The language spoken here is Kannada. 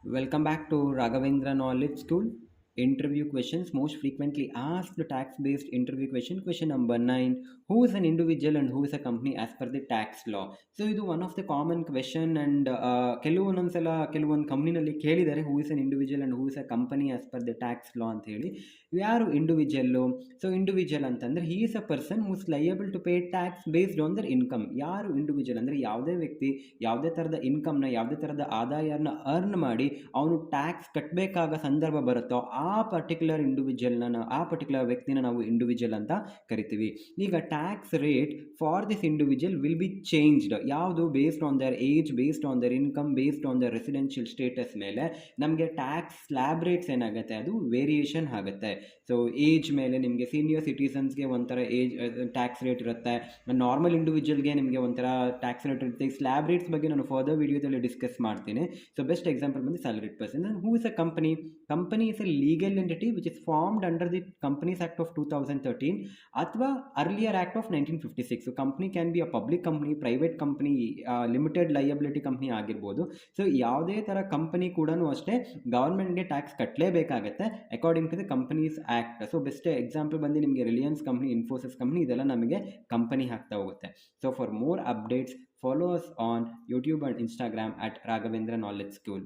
Welcome back to Raghavendra Knowledge School. Interview questions most frequently asked tax based interview question. Question number 9. Who is an individual and who is a company as per the tax law? So, ಇದು one of the common question and ಕೆಲವೊಂದೊಂದ್ಸಲ ಕೆಲವೊಂದು ಕಂಪ್ನಿನಲ್ಲಿ ಕೇಳಿದ್ದಾರೆ who is an individual and who is a company as per the tax ಲಾ ಅಂತ ಹೇಳಿ. ಯಾರು ಇಂಡಿವಿಜುವಲ್ಲು? ಸೊ ಇಂಡಿವಿಜುವಲ್ ಅಂತಂದ್ರೆ he is a person who is liable to pay tax based on their income. ಯಾರು ಇಂಡಿವಿಜುವಲ್ ಅಂದರೆ ಯಾವುದೇ ವ್ಯಕ್ತಿ ಯಾವುದೇ ಥರದ ಇನ್ಕಮ್ನ ಯಾವುದೇ ಥರದ ಆದಾಯನ ಅರ್ನ್ ಮಾಡಿ ಅವನು ಟ್ಯಾಕ್ಸ್ ಕಟ್ಟಬೇಕಾದ ಸಂದರ್ಭ ಬರುತ್ತೋ ಆ ಪರ್ಟಿಕ್ಯುಲರ್ ಇಂಡಿವಿಜುವಲ್ನ ಆ ಪರ್ಟಿಕ್ಯುಲರ್ ವ್ಯಕ್ತಿನ ನಾವು ಇಂಡಿವಿಜುವಲ್ ಅಂತ ಕರಿತೀವಿ. ಈಗ tax rate for this individual will be changed. ಯಾವುದು? Based on their age, based on their income, based on their residential status ಮೇಲೆ ನಮಗೆ ಟ್ಯಾಕ್ಸ್ ಸ್ಲ್ಯಾಬ್ ರೇಟ್ಸ್ ಏನಾಗುತ್ತೆ, ಅದು ವೇರಿಯೇಷನ್ ಆಗುತ್ತೆ. ಸೊ ಏಜ್ ಮೇಲೆ ನಿಮಗೆ ಸೀನಿಯರ್ ಸಿಟಿಸನ್ಸ್ಗೆ ಒಂಥರ ಏಜ್ ಟ್ಯಾಕ್ಸ್ ರೇಟ್ ಇರುತ್ತೆ, ನಾರ್ಮಲ್ ಇಂಡಿವಿಜುವಲ್ಗೆ ನಿಮಗೆ ಒಂಥರ ಟ್ಯಾಕ್ಸ್ ರೇಟ್ ಇರುತ್ತೆ. ಈ ಸ್ಲ್ಯಾಬ್ ರೇಟ್ಸ್ ಬಗ್ಗೆ ನಾನು ಫರ್ದರ್ ವಿಡಿಯೋದಲ್ಲಿ ಡಿಸ್ಕಸ್ ಮಾಡ್ತೀನಿ. ಸೊ ಬೆಸ್ಟ್ ಎಕ್ಸಾಂಪಲ್ ಬಂದು salaried person. And who is a company? Company is a legal entity which is formed under the Companies Act of 2013 ಅಥವಾ earlier act of 1956. So company can be a public company, private company, limited liability company ಆಗಿರ್ಬೋದು. ಸೊ ಯಾವುದೇ ಥರ ಕಂಪನಿ ಕೂಡ ಅಷ್ಟೇ ಗೌರ್ಮೆಂಟ್ಗೆ ಟ್ಯಾಕ್ಸ್ ಕಟ್ಟಲೇಬೇಕಾಗತ್ತೆ according to the companies act. So best example ಬಂದು ನಿಮಗೆ ರಿಲಯನ್ಸ್ ಕಂಪ್ನಿ, ಇನ್ಫೋಸಿಸ್ ಕಂಪ್ನಿ, ಇದೆಲ್ಲ ನಮಗೆ ಕಂಪನಿ ಆಗ್ತಾ ಹೋಗುತ್ತೆ. So for more updates follow us on YouTube and Instagram at Raghavendra Knowledge School.